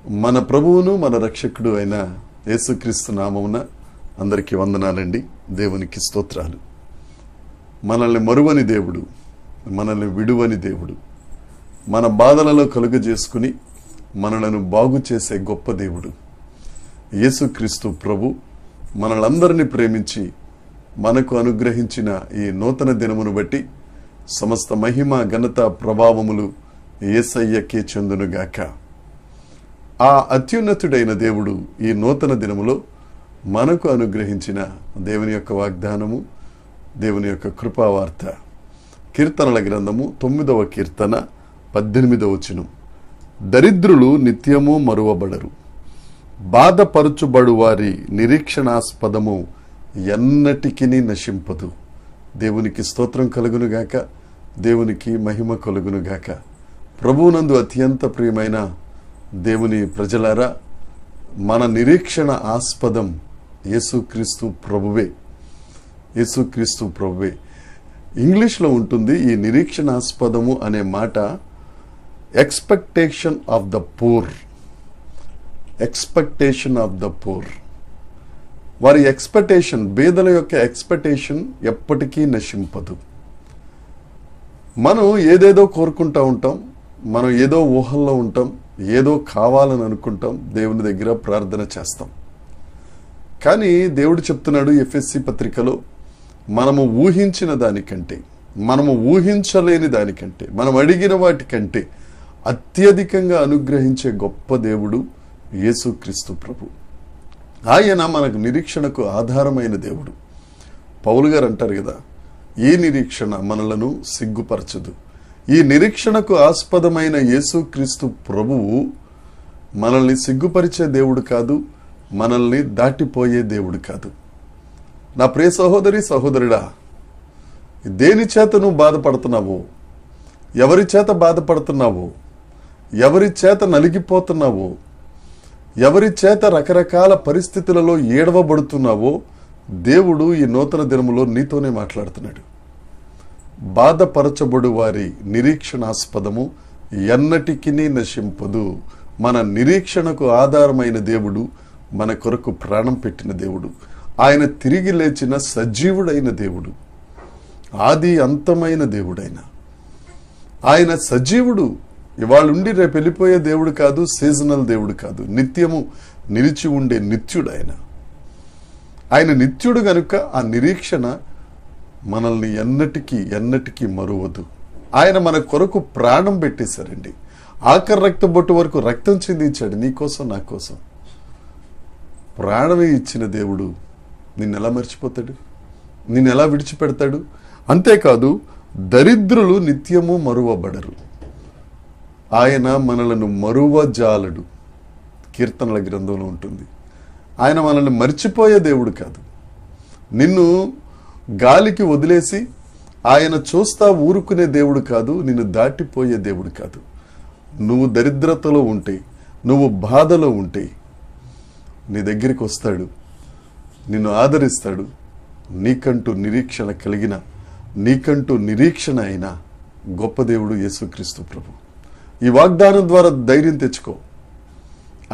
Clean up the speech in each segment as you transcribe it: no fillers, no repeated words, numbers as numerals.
మన ప్రభువును మన రక్షకుడు అయిన యేసుక్రీస్తు నామమున అందరికీ వందనాలండి. దేవునికి స్తోత్రాలు. మనల్ని మరువని దేవుడు, మనల్ని విడువని దేవుడు, మన బాధలలో కలుగజేసుకుని మనలను బాగు చేసే గొప్ప దేవుడు యేసుక్రీస్తు ప్రభు మనలందరినీ ప్రేమించి మనకు అనుగ్రహించిన ఈ నూతన దినమును బట్టి సమస్త మహిమ ఘనత ప్రభావములు యేసయ్యకే చెందునుగాక. ఆ అత్యున్నతుడైన దేవుడు ఈ నూతన దినములో మనకు అనుగ్రహించిన దేవుని యొక్క వాగ్దానము, దేవుని యొక్క కృపావార్త. కీర్తనల గ్రంథము 9వ కీర్తన 18వ వచనం. దరిద్రులు నిత్యము మరువబడరు, బాధపరచుబడు వారి నిరీక్షణాస్పదము ఎన్నటికి నశింపదు. దేవునికి స్తోత్రం కలుగునుగాక, దేవునికి మహిమ కలుగునుగాక. ప్రభువునందు అత్యంత ప్రియమైన దేవుని ప్రజలారా, మన నిరీక్షణ ఆస్పదం యేసుక్రీస్తు ప్రభువే. యేసుక్రీస్తు ప్రభువే. ఇంగ్లీష్లో ఉంటుంది ఈ నిరీక్షణాస్పదము అనే మాట expectation of the poor. Expectation of the poor. వారి ఎక్స్పెక్టేషన్, బేదల యొక్క ఎక్స్పెక్టేషన్ ఎప్పటికీ నశింపదు. మనం ఏదేదో కోరుకుంటూ ఉంటాం, మనం ఏదో ఊహల్లో ఉంటాం, ఏదో కావాలని అనుకుంటాం, దేవుని దగ్గర ప్రార్థన చేస్తాం. కానీ దేవుడు చెప్తున్నాడు ఎఫెసీ పత్రికలో, మనము ఊహించిన దానికంటే, మనము ఊహించలేని దానికంటే, మనం అడిగిన వాటికంటే అత్యధికంగా అనుగ్రహించే గొప్ప దేవుడు యేసుక్రీస్తు ప్రభు. ఆయన మనకు నిరీక్షణకు ఆధారమైన దేవుడు. పౌలు గారు అంటారు కదా, ఈ నిరీక్షణ మనలను సిగ్గుపరచదు. ఈ నిరీక్షణకు ఆస్పదమైన యేసుక్రీస్తు ప్రభువు మనల్ని సిగ్గుపరిచే దేవుడు కాదు, మనల్ని దాటిపోయే దేవుడు కాదు. నా ప్రియ సహోదరి సహోదరుడా, దేని చేత నువ్వు బాధపడుతున్నావో, ఎవరి చేత బాధపడుతున్నావో, ఎవరి చేత నలిగిపోతున్నావో, ఎవరి చేత రకరకాల పరిస్థితులలో ఏడవబడుతున్నావో, దేవుడు ఈ నూతన దినములో నీతోనే మాట్లాడుతున్నాడు. బాధపరచబడు వారి నిరీక్షణాస్పదము ఎన్నటికి నశింపదు. మన నిరీక్షణకు ఆధారమైన దేవుడు, మన కొరకు ప్రాణం పెట్టిన దేవుడు, ఆయన తిరిగి లేచిన సజీవుడైన దేవుడు, ఆది అంతమైన దేవుడైన ఆయన సజీవుడు. ఇవాళుండి రేపు వెళ్ళిపోయే దేవుడు కాదు, సీజనల్ దేవుడు కాదు, నిత్యము నిలిచి ఉండే నిత్యుడు ఆయన. ఆయన నిత్యుడు గనుక ఆ నిరీక్షణ మనల్ని ఎన్నటికీ మరువదు. ఆయన మన కొరకు ప్రాణం పెట్టేశారండి. ఆఖరి రక్త బొట్టు వరకు రక్తం చిందించాడు నీకోసం, నా కోసం. ప్రాణమే ఇచ్చిన దేవుడు నిన్నెలా మర్చిపోతాడు? నిన్నెలా విడిచిపెడతాడు? అంతేకాదు, దరిద్రులు నిత్యము మరువబడరు. ఆయన మనలను మరువజాలడు. కీర్తనల గ్రంథంలో ఉంటుంది. ఆయన మనల్ని మర్చిపోయే దేవుడు కాదు. నిన్ను గాలికి వదిలేసి ఆయన చూస్తా ఊరుకునే దేవుడు కాదు, నిన్ను దాటిపోయే దేవుడు కాదు. నువ్వు దరిద్రతలో ఉంటే, నువ్వు బాధలో ఉంటే నీ దగ్గరికి వస్తాడు, నిన్ను ఆదరిస్తాడు. నీకంటూ నిరీక్షణ కలిగిన, నీకంటూ నిరీక్షణ అయిన గొప్ప దేవుడు యేసుక్రీస్తు ప్రభు. ఈ వాగ్దానం ద్వారా ధైర్యం తెచ్చుకో.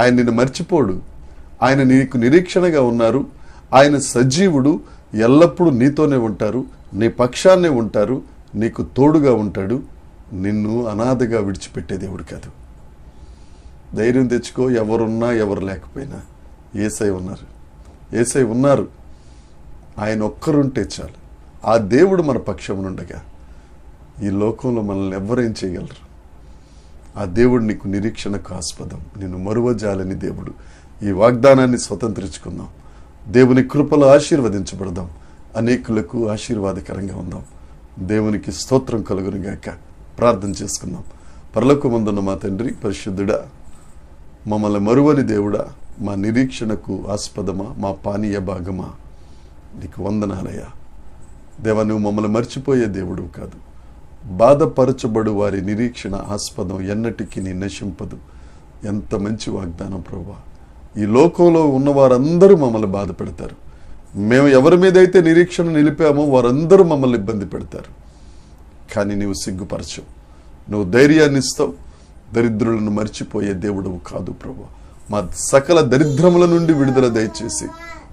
ఆయన నిన్ను మర్చిపోడు. ఆయన నీకు నిరీక్షణగా ఉన్నారు. ఆయన సజీవుడు. ఎల్లప్పుడూ నీతోనే ఉంటారు, నీ పక్షాన్నే ఉంటారు, నీకు తోడుగా ఉంటాడు. నిన్ను అనాథగా విడిచిపెట్టే దేవుడు కాదు. ధైర్యం తెచ్చుకో. ఎవరున్నా ఎవరు లేకపోయినా యేసయ్య ఉన్నారు. యేసయ్య ఉన్నారు. ఆయన ఒక్కరుంటే చాలు. ఆ దేవుడు మన పక్షమునుండగా ఈ లోకంలో మనల్ని ఎవరేం చేయగలరు? ఆ దేవుడు నీకు నిరీక్షణకు ఆస్పదం, నిన్ను మరువజాలని దేవుడు. ఈ వాగ్దానాన్ని స్వతంత్రించుకుందాం. దేవుని కృపలో ఆశీర్వదించబడదాం. అనేకులకు ఆశీర్వాదకరంగా ఉందాం. దేవునికి స్తోత్రం కలుగునుగాక. ప్రార్థన చేసుకుందాం. పరలోకమందున్న మా తండ్రి, పరిశుద్ధుడా, మమ్మల్ని మరువని దేవుడా, మా నిరీక్షణకు ఆస్పదమా, మా పానీయ భాగమా, నీకు వందనాలయ్యా. దేవా, నువ్వు మమ్మల్ని మర్చిపోయే దేవుడు కాదు. బాధపరచబడు వారి నిరీక్షణ ఆస్పదం ఎన్నటికీ నశింపదు. ఎంత మంచి వాగ్దానం ప్రభువా. ఈ లోకంలో ఉన్న వారందరూ మమ్మల్ని బాధ పెడతారు. మేము ఎవరి మీద అయితే నిరీక్షణ నిలిపామో వారందరూ మమ్మల్ని ఇబ్బంది పెడతారు. కానీ నీవు సిగ్గుపరచవు. నువ్వు ధైర్యాన్ని ఇస్తావు. దరిద్రులను మర్చిపోయే దేవుడు కాదు ప్రభువా. మా సకల దరిద్రముల నుండి విడుదల దయచేసి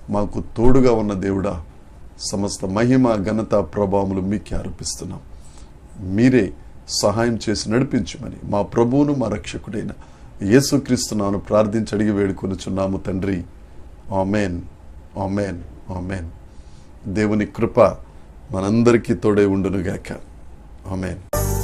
మాకు తోడుగా ఉన్న దేవుడా, సమస్త మహిమ ఘనత ప్రభావములు మీకే ఆరోపిస్తున్నాం. మీరే సహాయం చేసి నడిపించమని మా ప్రభువును మా రక్షకుడైన యేసుక్రీస్తు నామమున ప్రార్థించి అడిగి వేడుకొనుచున్నాము తండ్రి. ఆమేన్, ఆమేన్, ఆమేన్. దేవుని కృప మనందరికీ తోడై ఉండునుగాక. ఆమేన్.